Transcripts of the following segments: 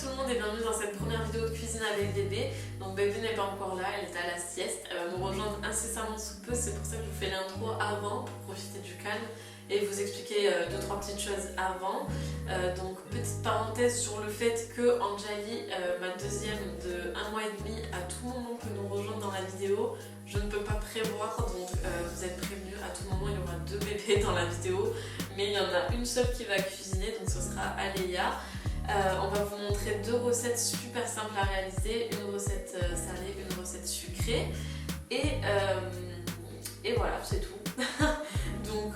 tout le monde et bienvenue dans cette première vidéo de cuisine avec bébé. Donc bébé n'est pas encore là, elle est à la sieste. Elle va nous rejoindre incessamment sous peu, c'est pour ça que je vous fais l'intro avant pour profiter du calme et vous expliquer 2-3 petites choses avant. Donc petite parenthèse sur le fait que Anjali, ma deuxième de 1 mois et demi, à tout moment peut nous rejoindre dans la vidéo. Je ne peux pas prévoir, donc vous êtes prévenus, à tout moment il y aura 2 bébés dans la vidéo. Mais il y en a une seule qui va cuisiner, donc ce sera Aléa. On va vous montrer 2 recettes super simples à réaliser, une recette salée, une recette sucrée. Et voilà, c'est tout. Donc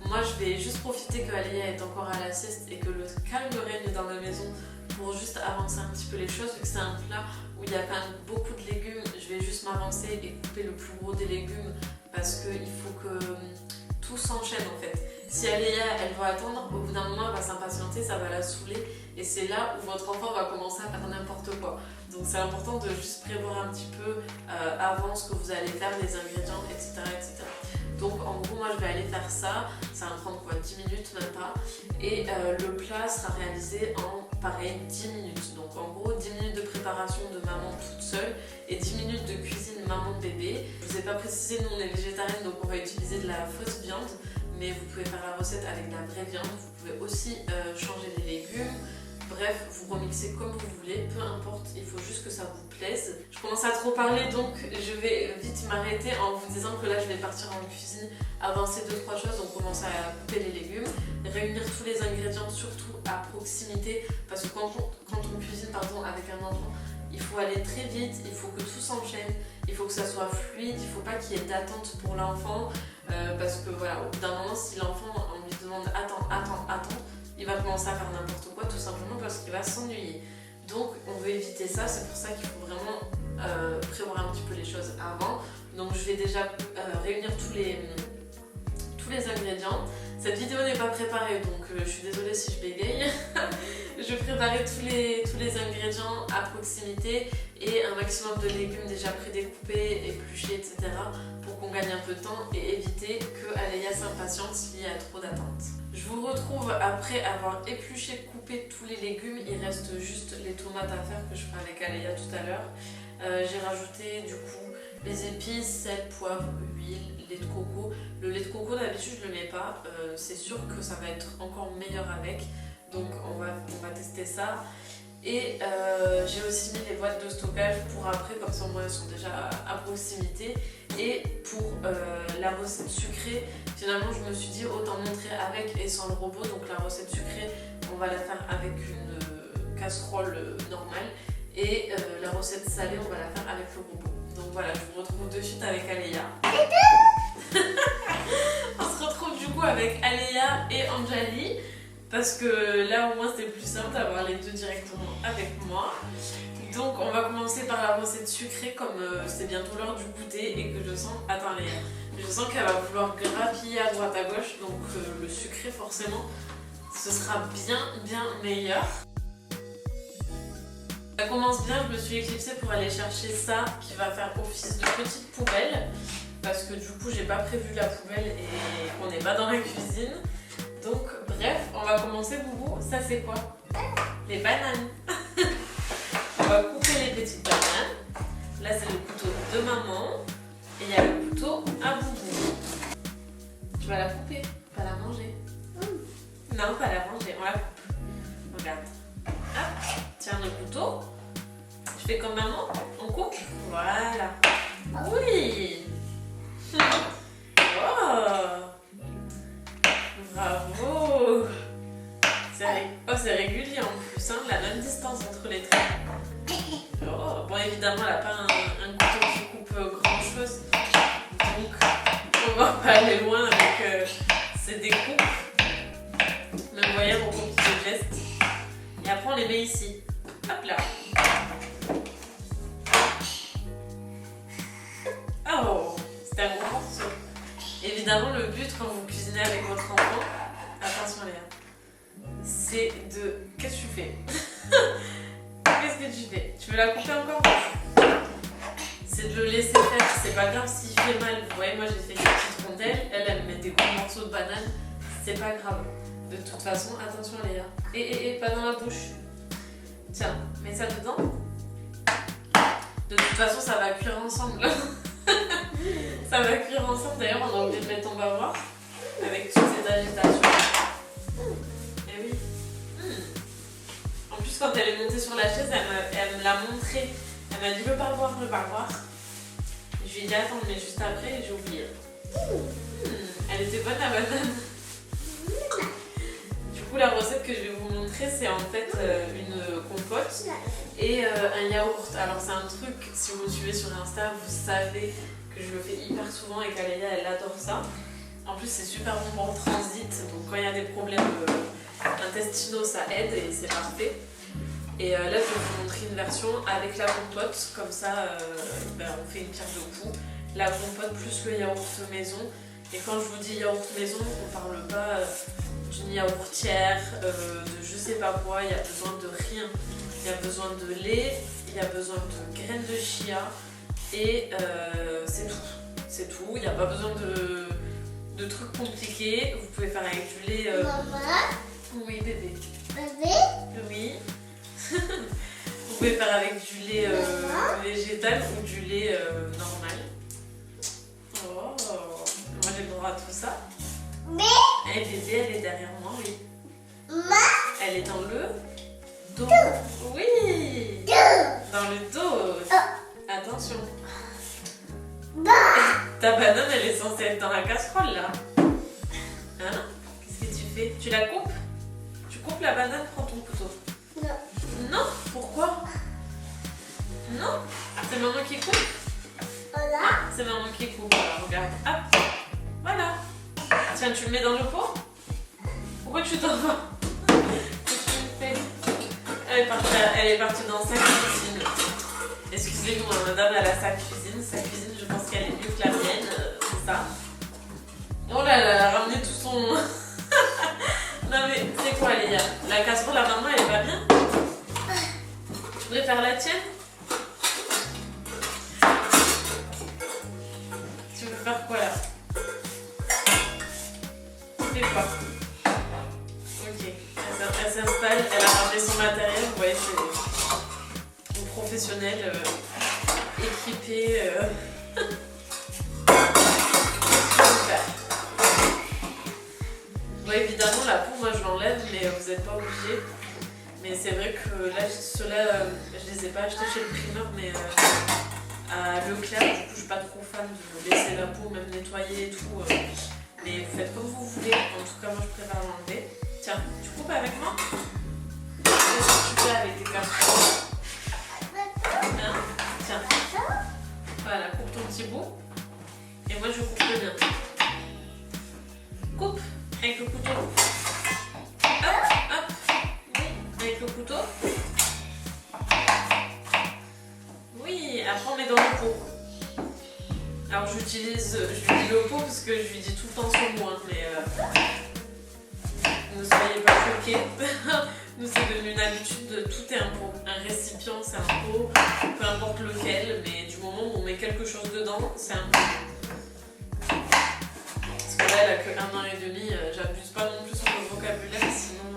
moi je vais juste profiter que Aléa est encore à la sieste et que le calme règne dans la maison pour juste avancer un petit peu les choses, vu que c'est un plat où il y a quand même beaucoup de légumes. Je vais juste m'avancer et couper le plus gros des légumes parce qu'il faut que tout s'enchaîne en fait. Si Aléa elle va attendre, au bout d'un moment elle va s'impatienter, ça va la saouler et c'est là où votre enfant va commencer à faire n'importe quoi. Donc c'est important de juste prévoir un petit peu avant ce que vous allez faire, les ingrédients, etc. etc. Donc en gros moi je vais aller faire ça, ça va me prendre quoi, 10 minutes même pas. Et le plat sera réalisé en pareil 10 minutes. Donc en gros 10 minutes de préparation de maman toute seule et 10 minutes de cuisine maman-bébé. Je vous ai pas précisé, nous on est végétarienne donc on va utiliser de la fausse viande. Mais vous pouvez faire la recette avec de la vraie viande, vous pouvez aussi changer les légumes. Bref, vous remixez comme vous voulez, peu importe, il faut juste que ça vous plaise. Je commence à trop parler donc je vais vite m'arrêter en vous disant que là je vais partir en cuisine, avancer 2-3 choses. On commence à couper les légumes, réunir tous les ingrédients surtout à proximité parce que quand on cuisine avec un enfant, il faut aller très vite, il faut que tout s'enchaîne, il faut que ça soit fluide, il ne faut pas qu'il y ait d'attente pour l'enfant parce que voilà, au bout d'un moment, si l'enfant on lui demande attends, il va commencer à faire n'importe quoi tout simplement parce qu'il va s'ennuyer. Donc on veut éviter ça, c'est pour ça qu'il faut vraiment prévoir un petit peu les choses avant. Donc je vais déjà réunir tous les ingrédients. Cette vidéo n'est pas préparée donc je suis désolée si je bégaye. Je vais préparer tous les ingrédients à proximité et un maximum de légumes déjà prédécoupés, épluchés, etc. pour qu'on gagne un peu de temps et éviter que Aléa s'impatiente s'il y a trop d'attente. Je vous retrouve après avoir épluché, coupé tous les légumes. Il reste juste les tomates à faire que je ferai avec Aléa tout à l'heure. J'ai rajouté du coup les épices, sel, poivre, huile, lait de coco. Le lait de coco d'habitude je le mets pas, c'est sûr que ça va être encore meilleur avec. Donc on va tester ça. Et j'ai aussi mis les boîtes de stockage pour après, comme ça moi elles sont déjà à proximité. Et pour la recette sucrée, finalement je me suis dit autant montrer avec et sans le robot. Donc la recette sucrée, on va la faire avec une casserole normale. Et la recette salée, on va la faire avec le robot. Donc voilà, je vous retrouve de suite avec Aléa. On se retrouve du coup avec Aléa et Anjali. Parce que là au moins c'était plus simple d'avoir les deux directement avec moi. Donc on va commencer par la recette sucrée comme c'est bientôt l'heure du goûter et que je sens... Attends Léa, je sens qu'elle va vouloir grappiller à droite à gauche. Donc le sucré forcément ce sera bien meilleur. Ça commence bien, je me suis éclipsée pour aller chercher ça qui va faire office de petite poubelle. Parce que du coup j'ai pas prévu la poubelle et on n'est pas dans la cuisine. Donc bref, on va commencer Boubou. Ça c'est quoi? Les bananes. On va couper les petites bananes. Là c'est le couteau de maman. Et il y a le couteau à Boubou. Tu vas la couper, pas la manger. Non, pas la manger, on la coupe. Regarde. Hop, tiens le couteau. Je fais comme maman, on coupe. Voilà. Oui. Oh. Bravo! C'est régulier en plus, hein, la même distance entre les traits. Oh, bon évidemment elle n'a pas un couteau qui coupe grand chose, donc on va pas aller loin avec ces découpes. Mais vous voyez on coupe ce geste. Et après on les met ici. Hop là! Oh! C'était un gros morceau. Évidemment le but quand vous cuisinez avec votre enfant, attention Léa, c'est de... Qu'est-ce que tu fais? Qu'est-ce que tu fais? Tu veux la couper encore? C'est de le laisser faire, c'est pas grave s'il fait mal. Vous voyez moi j'ai fait des petites rondelles, elle met des gros morceaux de banane, c'est pas grave. De toute façon, attention Léa. Et pas dans la bouche. Tiens, mets ça dedans. De toute façon, ça va cuire ensemble. Ça va cuire ensemble. D'ailleurs, on a oublié de mettre ton bavard avec toute cette agitation. Et oui. En plus, quand elle est montée sur la chaise, elle me l'a montré. Elle m'a dit le bavard, le bavard. Je lui ai dit attends, mais juste après, j'ai oublié. Elle était bonne la banane. Du coup, la recette que je vais vous montrer, c'est en fait une compote et un yaourt. Alors, c'est un truc, si vous me suivez sur Insta, vous savez que je le fais hyper souvent et qu'Alélia, elle adore ça. En plus, c'est super bon pour le transit, donc quand il y a des problèmes intestinaux, ça aide et c'est parfait. Et là, je vais vous montrer une version avec la compote, comme ça, on fait une pierre de coups. La compote plus le yaourt maison. Et quand je vous dis yaourt maison, on parle pas d'une yaourtière, de je sais pas quoi, il y a besoin de rien. Il y a besoin de lait, il y a besoin de graines de chia et c'est tout. C'est tout, il n'y a pas besoin de trucs compliqués. Vous pouvez faire avec du lait. Maman. Oui, bébé. Bébé. Oui. Vous pouvez faire avec du lait végétal ou du lait normal. Oh, moi j'ai le droit à tout ça. Mais. Et bébé, elle est derrière moi, oui. Maman. Elle est dans le dos. Oui. Dans le dos. Attention. Ta banane, elle est censée être dans la casserole là. Hein? Qu'est-ce que tu fais? Tu la coupes? Tu coupes la banane, prends ton couteau. Non. Non, pourquoi? Non, c'est maman qui coupe. Voilà. C'est maman qui coupe. Alors, regarde. Hop. Voilà. Tiens, tu le mets dans le pot. Pourquoi tu t'en vas? Qu'est-ce que tu fais? Elle est partie dans sa cuisine. Excusez-nous, hein, madame, elle a sa cuisine. Sa cuisine, je pense qu'elle est mieux que la mienne. C'est ça. Oh là là, elle a ramené tout son... Non mais, c'est quoi, Léa? La casserole, la maman, elle est pas bien? Tu voudrais faire la tienne? Tu veux faire quoi là? Fais quoi? Ok, elle s'installe, elle a ramené son matériel, vous voyez, c'est une professionnelle équipée. Super. Bon, évidemment, la peau, moi je l'enlève, mais vous n'êtes pas obligé. Mais c'est vrai que là, ceux-là, je les ai pas achetés chez le primeur, mais à Leclerc, du coup, je suis pas trop fan de laisser la peau, même nettoyer et tout. Mais vous faites comme vous voulez. En tout cas, moi, je préfère l'enlever. Tiens, tu coupes avec moi? Qu'est-ce que tu fais avec tes casseroles? Hein? Tiens. Voilà, coupe ton petit bout. Et moi, je coupe le mien. Coupe avec le couteau. Hop, hop. Oui, avec le couteau. Oui, après on met dans le pot. Alors je lui dis le pot parce que je lui dis tout le temps son mot, hein, mais ne soyez pas choqués. Nous c'est devenu une habitude, tout est un pot. Un récipient c'est un pot, peu importe lequel, mais du moment où on met quelque chose dedans, c'est un pot. Parce que là elle a que 1 an et demi, j'abuse pas non plus sur le vocabulaire, sinon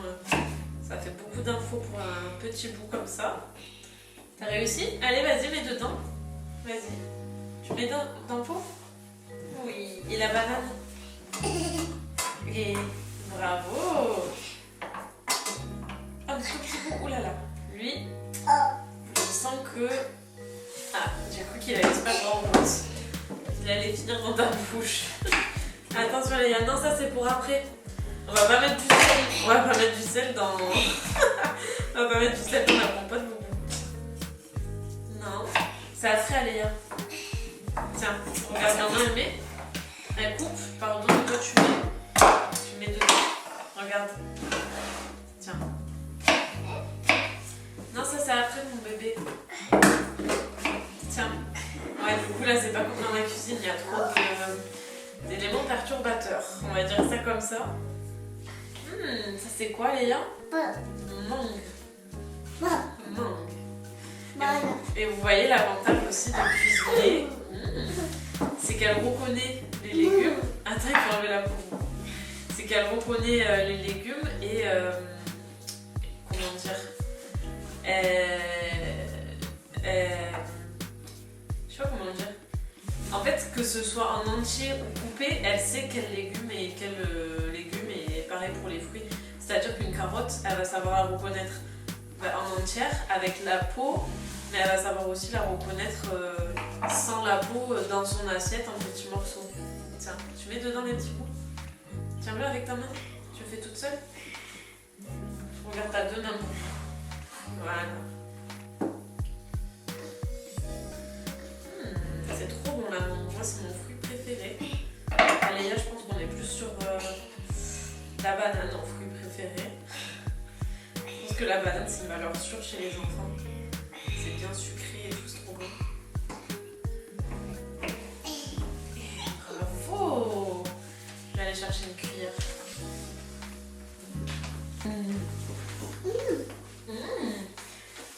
ça fait beaucoup d'infos pour un petit bout comme ça. T'as réussi? Allez, vas-y, mets dedans. Vas-y. Tu mets dans le pot? Oui. Et la banane? Et bravo! Un tout petit bout. Ouh là là. Lui, je sens que... Ah, j'ai cru qu'il allait se perdre en route. Il allait finir dans ta bouche. Attention les gars, non, ça c'est pour après. On va pas mettre du sel. On va pas mettre du sel dans... On va pas mettre du sel dans la compote. Non, c'est après Aléa. Tiens, regarde, maman elle met. Elle coupe, pardon, toi tu mets dedans. Regarde. Tiens. Non, ça c'est après mon bébé. Tiens. Ouais, du coup là c'est pas comme dans la cuisine, il y a trop d'éléments perturbateurs. On va dire ça comme ça. Ça c'est quoi Léa? Mangue. Mangue. Et vous voyez l'avantage aussi de cuisiner, c'est qu'elle reconnaît les légumes. Attends, il faut enlever la peau. C'est qu'elle reconnaît les légumes et comment dire, je sais pas comment dire. En fait, que ce soit en entier ou coupé, elle sait quel légume est pareil pour les fruits. C'est-à-dire qu'une carotte, elle va savoir la reconnaître en entière avec la peau, mais elle va savoir aussi la reconnaître sans la peau dans son assiette en petits morceaux. Tiens, tu mets dedans les petits bouts. Tiens-le avec ta main. Tu le fais toute seule. Regarde, t'as 2 mains. Voilà. C'est trop bon la mangue. Moi, c'est mon fruit préféré. Allez, là, je pense qu'on est plus sur la banane en fruit préféré. Je pense que la banane, c'est une valeur sûre chez les enfants. C'est bien sucré et tout, c'est trop bon. Bravo! Je vais aller chercher une cuillère.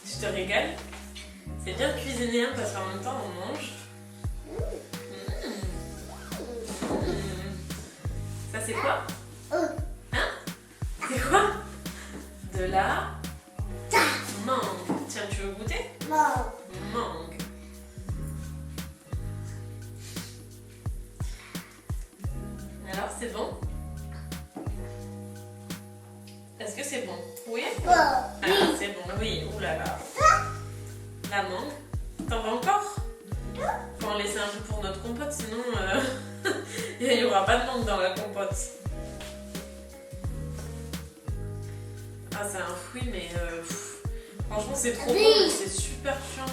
Tu te régales? C'est bien de cuisiner parce qu'en même temps, on mange. Ça, c'est quoi? Hein? C'est quoi? De la mangue. Tiens, tu veux goûter? Mangue. Alors, c'est bon? Est-ce que c'est bon? Oui? Ah, c'est bon, oui. Ouh là là. La mangue. T'en veux encore? Faut en laisser un peu pour notre compote, sinon il n'y aura pas de mangue dans la compote. Ah, c'est un fruit, mais franchement, c'est trop bon. C'est super chiant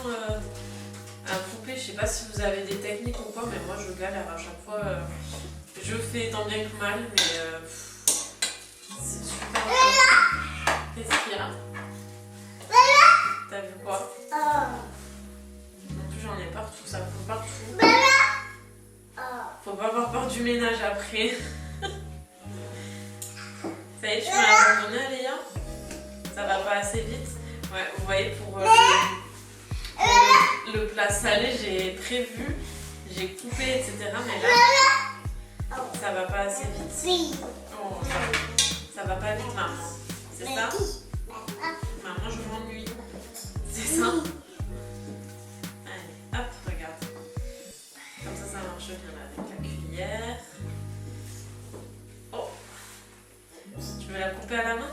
à couper. Je sais pas si vous avez des techniques ou quoi, mais moi, je galère à chaque fois. Je fais tant bien que mal, mais c'est super chiant. Qu'est-ce qu'il y a? T'as vu quoi? En plus, j'en ai partout, ça fout partout. Faut pas avoir peur du ménage après. Ça y est, tu m'as abandonné, Léa? Ça va pas assez vite? Ouais, vous voyez, pour le plat salé, j'ai prévu, j'ai coupé, etc. Mais là, ça va pas assez vite. Oh, ça va pas vite, maman. C'est ça? Maman, je m'ennuie. C'est ça? Allez, hop, regarde. Comme ça marche bien avec la cuillère. Oh! Tu veux la couper à la main?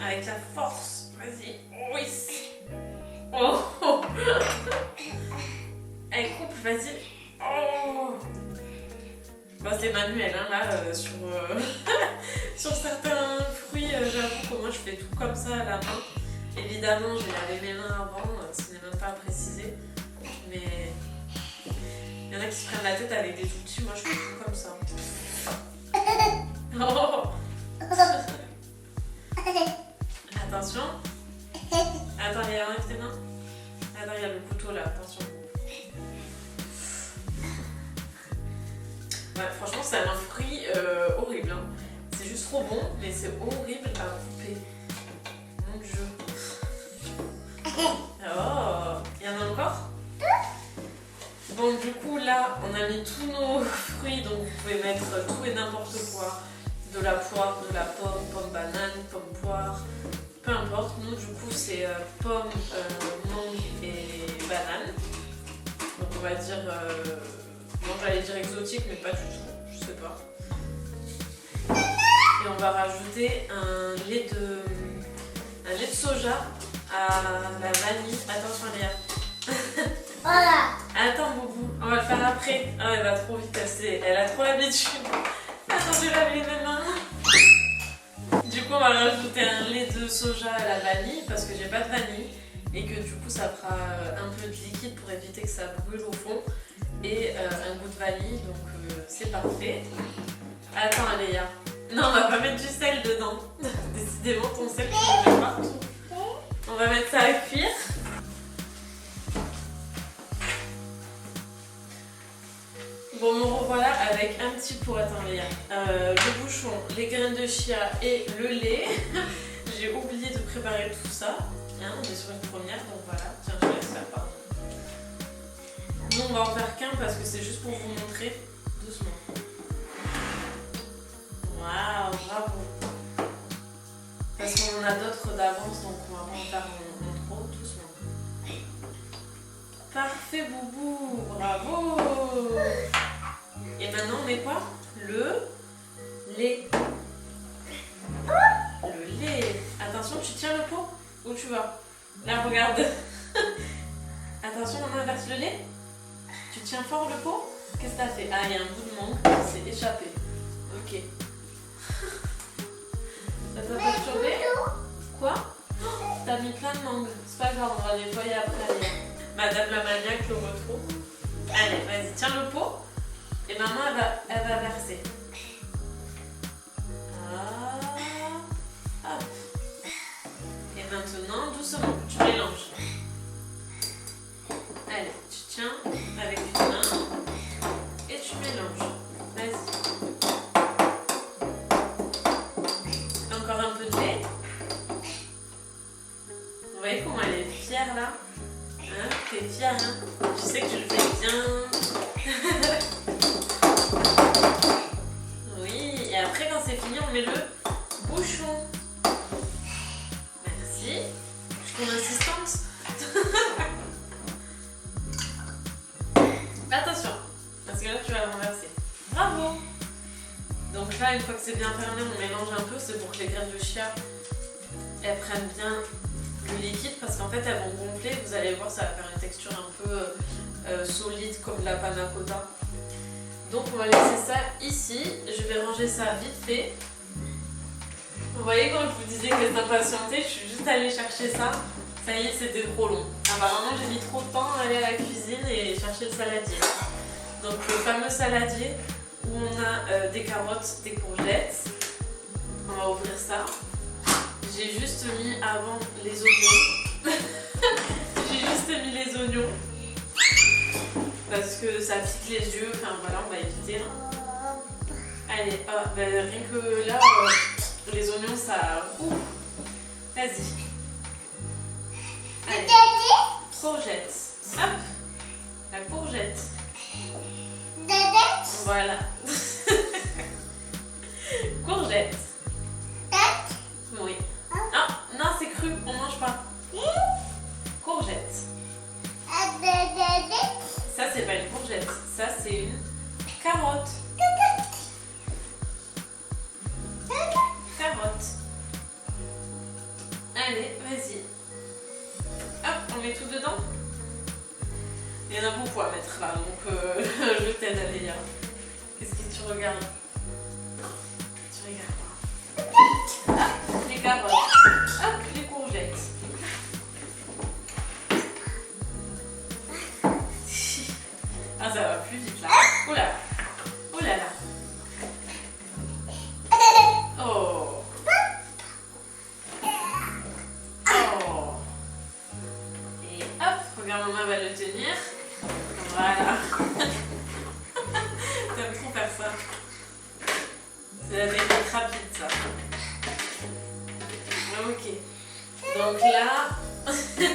Avec la force. Vas-y. Oui. Oh! Allez, coupe, vas-y. Oh! Bon, c'est manuel, hein, là, sur, sur certains fruits, j'avoue que moi je fais tout comme ça à la main. Évidemment, j'ai lavé mes mains avant, ce n'est même pas à préciser. Mais il y en a qui se prennent la tête avec des outils, moi je fais tout comme ça. Oh. Attention. Attends, il y a un tes mains. Attends, il y a le couteau là, attention. Ouais, franchement, c'est un fruit horrible. Hein. C'est juste trop bon, mais c'est horrible à couper. Mon Dieu. Oh, il y en a encore? Bon, du coup, là, on a mis tous nos fruits, donc vous pouvez mettre tout et n'importe quoi. De la poire, de la pomme, pomme banane, pomme poire, peu importe. Nous, du coup, c'est pomme, mangue et banane. Donc, on va dire, bon, j'allais dire exotique, mais pas du tout, je sais pas. Et on va rajouter un lait de soja à la vanille. Attention, Léa. Voilà. Attends, Boubou, on va le faire après. Ah, elle va trop vite casser. Elle a trop l'habitude. Attends, je vais laver mes mains. Du coup, on va rajouter un lait de soja à la vanille parce que j'ai pas de vanille et que du coup, ça fera un peu de liquide pour éviter que ça brûle au fond et un goût de vanille. Donc, c'est parfait. Attends, Léa. Non, on va pas mettre du sel dedans. Décidément, ton sel, tu le mets partout. On va mettre ça à cuire. Bon, me revoilà avec un petit pot, attends Léa, le bouchon, les graines de chia et le lait. J'ai oublié de préparer tout ça. Hein, on est sur une première, donc voilà. Tiens, je laisse faire pardon. Nous, on va en faire qu'un parce que c'est juste pour vous montrer doucement. Waouh, bravo. Parce qu'on en a d'autres d'avance, donc on va pas en faire en trop, doucement. Parfait, Boubou, bravo. Et maintenant, on met quoi? Le lait. Le lait. Attention, tu tiens le pot? Où tu vas? Là, regarde. Attention, on inverse le lait. Tu tiens fort le pot? Qu'est-ce que t'as fait? Ah, il y a un bout de mangue qui s'est échappé. Ok. Ça t'a perturbé? Quoi? T'as mis plein de mangue. C'est pas grave, on va nettoyer après. Madame la maniaque le retrouve. Allez, vas-y, tiens le pot. Et maman, elle va verser. Ah. Hop. Et maintenant, doucement, tu mélanges. Allez, tu tiens avec une main et tu mélanges. Vas-y. Encore un peu de lait. Vous voyez comment elle est fière là? Hein? T'es fière, hein? Je sais que tu le fais bien. Oui, et après quand c'est fini, on met le bouchon. Merci. Je suis ton assistante. Attention, parce que là tu vas le renverser. Bravo. Donc là, une fois que c'est bien fermé, on mélange un peu. C'est pour que les graines de chia, elles prennent bien le liquide, parce qu'en fait elles vont gonfler. Vous allez voir, ça va faire une texture un peu solide comme de la panna cotta. Donc on va laisser ça ici. Je vais ranger ça vite fait. Vous voyez, quand je vous disais que c'est impatienté, je suis juste allée chercher ça. Ça y est, c'était trop long. Apparemment, j'ai mis trop de temps à aller à la cuisine et chercher le saladier. Donc le fameux saladier où on a des carottes, des courgettes. On va ouvrir ça. J'ai juste mis avant les oignons. J'ai juste mis les oignons. Parce que ça pique les yeux. Enfin voilà, on va éviter. Allez, rien que là, les oignons, ça... Vas-y. Allez. Courgette. Hop. La courgette. Voilà. Courgette. Oui. Ah, non, c'est cru, on mange pas. Courgette. Ça, c'est pas une courgette. Ça, c'est une carotte. Carotte. Allez, vas-y. Hop, on met tout dedans. Il y en a beaucoup à mettre là, donc je t'aide à lire. Qu'est-ce que tu regardes? Tu regardes quoi? Hop, les carottes. Hop, les courgettes. Ah, ça va plus vite là. Oula. Oula là. Oh. Oh. Et hop, regarde, maman va le tenir. Voilà. T'aimes trop faire ça. C'est la technique rapide, ça. Ok. Donc là,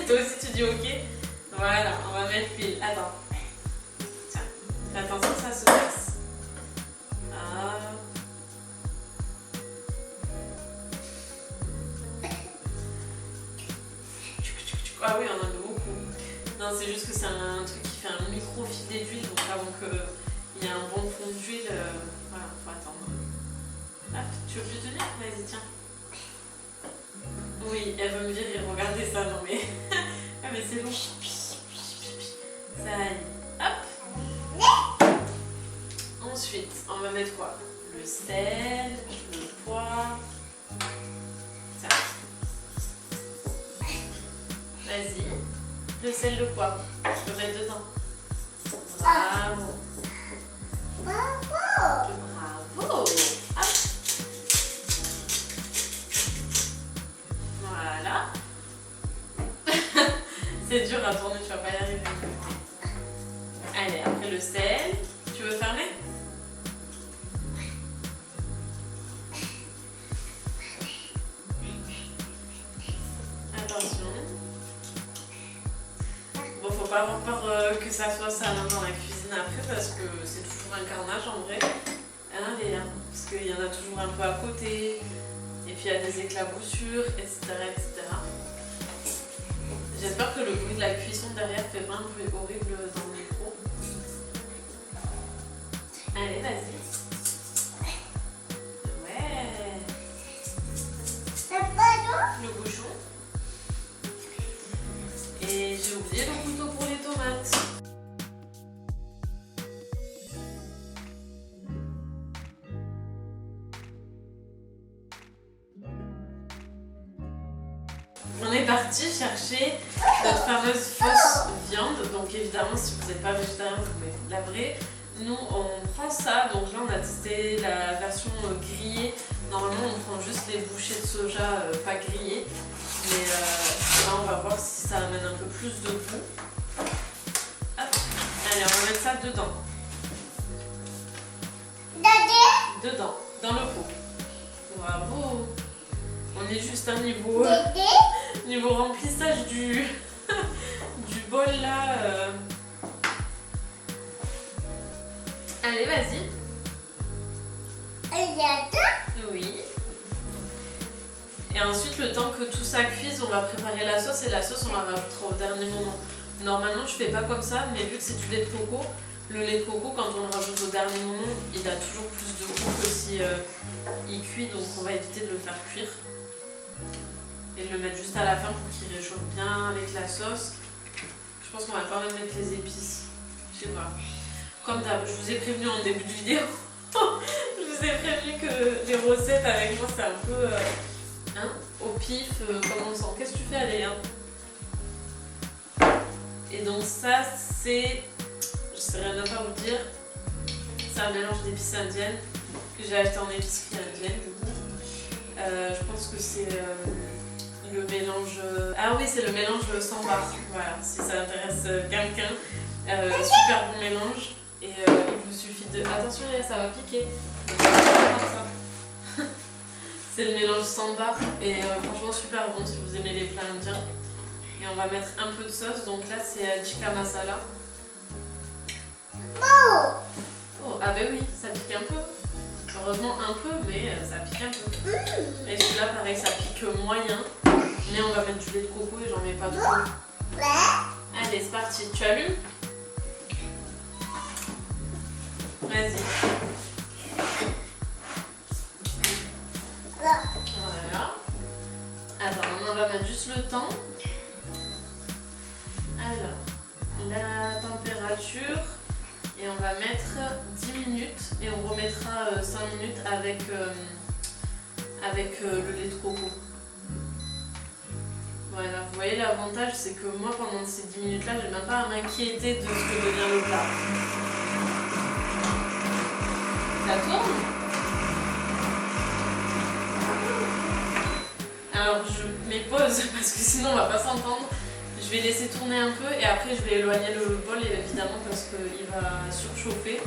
toi aussi tu dis ok. Voilà, on va mettre l'huile. Attends. Tiens, fais attention que ça se passe. Ah. Ah oui, on en a beaucoup. Non, c'est juste que c'est un truc qui fait un micro filet d'huile, donc avant qu'il y ait un bon fond d'huile, voilà, faut attendre. Hop, tu veux plus tenir? Vas-y, tiens. Oui, elle veut me virer, regardez ça, non mais... ah mais c'est bon. Ça y est. Hop. Ensuite, on va mettre quoi? Le sel, le poivre. Ça. Vas-y. Le sel, le poivre. Je peux mettre dedans. Bravo. Bravo. Hop. Voilà. C'est dur à tourner, tu vas pas y arriver. Allez, après le sel. Tu veux fermer? Attention. Bon, faut pas avoir peur que ça soit sale dans la cuisine après, parce que c'est toujours un carnage en vrai. Allez, hein, parce qu'il y en a toujours un peu à côté. Et puis il y a des éclaboussures, etc. etc. J'espère que le bruit de la cuisson derrière fait pas un bruit horrible dans le micro. Allez, vas-y. Ouais. Le bouchon. Et j'ai oublié le couteau pour les tomates. On est parti chercher notre fameuse fausse viande. Donc évidemment, si vous n'êtes pas végétarien, vous pouvez la vraie. Nous, on prend ça. Donc là, on a testé la version grillée. Normalement, on prend juste les bouchées de soja pas grillées. Mais là, on va voir si ça amène un peu plus de goût. Hop. Allez, on va mettre ça dedans. Dedans, dans le pot. Bravo. On est juste un niveau remplissage du bol là. Allez, vas-y. Oui. Et ensuite, le temps que tout ça cuise, on va préparer la sauce et la sauce, on la rajoutera au dernier moment. Normalement, je fais pas comme ça, mais vu que c'est du lait de coco, le lait de coco, quand on le rajoute au dernier moment, il a toujours plus de goût que si il cuit, donc on va éviter de le faire cuire. Et de le mettre juste à la fin pour qu'il réchauffe bien avec la sauce. Je pense qu'on va quand même mettre les épices. Je sais pas. Comme d'hab, je vous ai prévenu en début de vidéo. Je vous ai prévenu que les recettes avec moi c'est un peu au pif, comme on sent. Qu'est-ce que tu fais, Aléa? Et donc ça c'est, je sais rien pas vous dire, c'est un mélange d'épices indiennes que j'ai acheté en épicerie indienne du coup. Je pense que c'est le mélange... Ah oui, c'est le mélange sambar. Voilà, si ça intéresse quelqu'un. Super bon mélange. Et il vous suffit de... Attention, ça va piquer. C'est le mélange sambar. Et franchement, super bon si vous aimez les plats indiens. Et on va mettre un peu de sauce. Donc là, c'est tikka masala. Oh, ah ben oui, ça pique un peu. Heureusement un peu, mais ça pique un peu. Et celui-là, pareil, ça pique moyen. Mais on va mettre du lait de coco et j'en mets pas trop. Allez, c'est parti. Tu allumes? Vas-y. Voilà. Attends, on va mettre juste le temps. Alors, la température. Et on va mettre 10 minutes et on remettra 5 minutes avec le lait de coco. Voilà, vous voyez l'avantage, c'est que moi pendant ces 10 minutes là, j'ai même pas à m'inquiéter de ce que devient le plat. Ça tourne? Alors je mets pause parce que sinon on va pas s'entendre. Je vais laisser tourner un peu et après je vais éloigner le bol évidemment parce qu'il va surchauffer.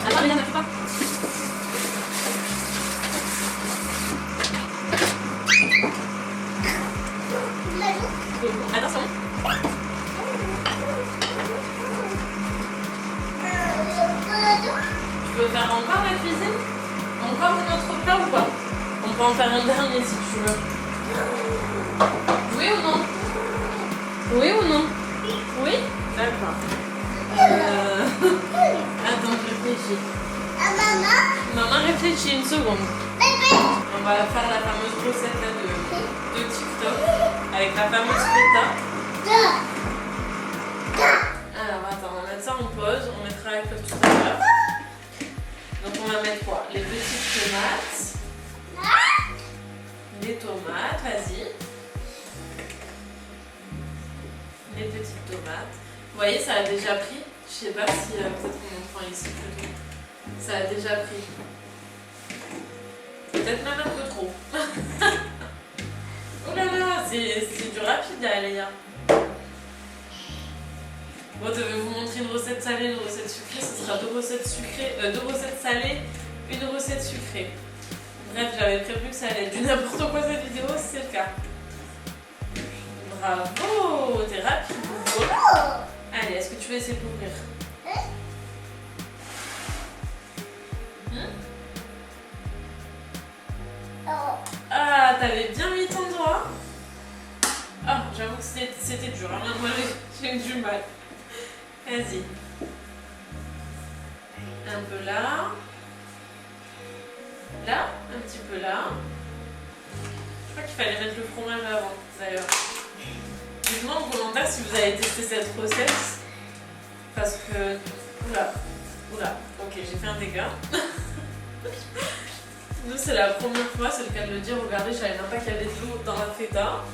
Attends, Léa, ne fais pas. Attention. Tu veux faire encore la cuisine? Encore un autre plat ou pas? On peut en faire un dernier si tu veux. Oui ou non? Oui ou non? Oui? D'accord. Attends, je réfléchis. Maman réfléchit une seconde. On va faire la fameuse recette là de TikTok avec la fameuse feta. Alors attends, on va mettre ça en pause, on mettra avec le tout à l'heure. Donc on va mettre quoi? Les petites tomates. Les tomates, vas-y. Les petites tomates. Vous voyez, ça a déjà pris. Je sais pas si peut-être qu'on en prend ici plutôt. Ça a déjà pris. Peut-être même un peu trop. Oh là là, c'est du rapide là, Léa. Bon, je vais vous montrer une recette salée, une recette sucrée. Ce sera deux recettes salées, une recette sucrée. Bref, j'avais prévu que ça allait être du n'importe quoi cette vidéo, c'est le cas. Bravo, t'es rapide. Oh. Allez, est-ce que tu veux essayer de l'ouvrir? Oh. Ah, t'avais bien mis ton doigt. Ah, j'avoue que c'était dur. Hein. Moi, j'ai eu du mal. Vas-y. Un peu là. Là, un petit peu là. Je crois qu'il fallait mettre le fromage avant, d'ailleurs. Dites-moi en commentaire si vous avez testé cette recette. Parce que... Oula, oula. Ok, j'ai fait un dégât. Nous, c'est la première fois, c'est le cas de le dire. Regardez, je savais même pas qu'il y avait de l'eau dans la feta.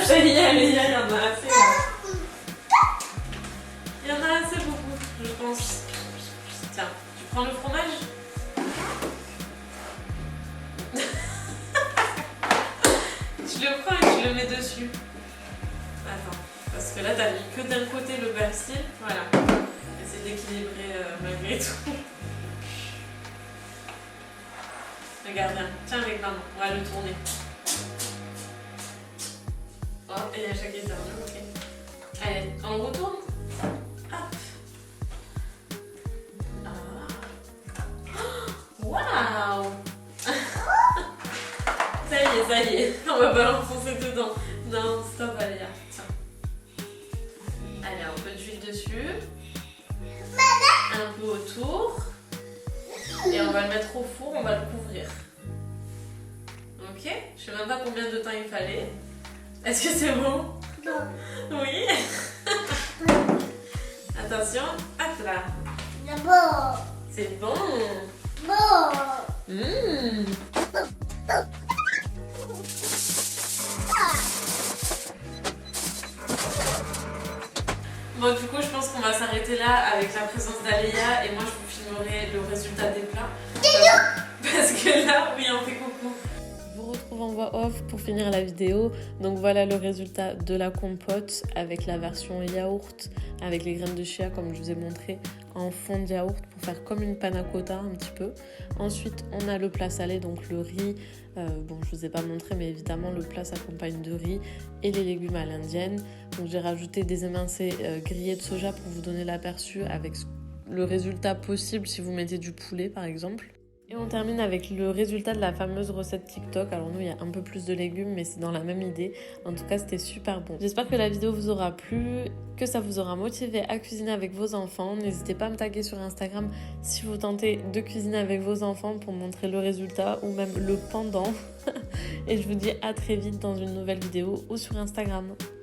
Ça y est, il y en a assez. Là. Il y en a assez beaucoup, je pense. Tiens, tu prends le fromage? Tu le prends et tu le mets dessus. Attends, parce que là, t'as mis que d'un côté le persil. Voilà. Essaye d'équilibrer malgré tout. Regarde bien. Tiens avec maman, on va le tourner. Oh, et il y a chaque éternel, ok. Allez, on le retourne. Hop. Waouh. Ça y est, on va pas l'enfoncer dedans. Non, stop, allez, là. Tiens. Allez, un peu d'huile dessus. Un peu autour. Et on va le mettre au four, on va le couvrir. Ok? Je sais même pas combien de temps il fallait. Est-ce que c'est bon? Non. Oui. Attention, hop là. D'abord. C'est bon. Bon. Mmh. Bon, du coup, je pense qu'on va s'arrêter là avec la présence d'Aléa et moi, je vous filmerai le résultat des plats. Parce que là, oui, on fait coucou. Je vous retrouve en voix off pour finir la vidéo. Donc voilà le résultat de la compote avec la version yaourt, avec les graines de chia comme je vous ai montré en fond de yaourt pour faire comme une panna cotta un petit peu. Ensuite on a le plat salé, donc le riz. Bon, je vous ai pas montré, mais évidemment le plat s'accompagne de riz et les légumes à l'indienne. Donc j'ai rajouté des émincés grillés de soja pour vous donner l'aperçu avec le résultat possible si vous mettez du poulet par exemple. Et on termine avec le résultat de la fameuse recette TikTok. Alors nous, il y a un peu plus de légumes, mais c'est dans la même idée. En tout cas, c'était super bon. J'espère que la vidéo vous aura plu, que ça vous aura motivé à cuisiner avec vos enfants. N'hésitez pas à me taguer sur Instagram si vous tentez de cuisiner avec vos enfants pour montrer le résultat ou même le pendant. Et je vous dis à très vite dans une nouvelle vidéo ou sur Instagram.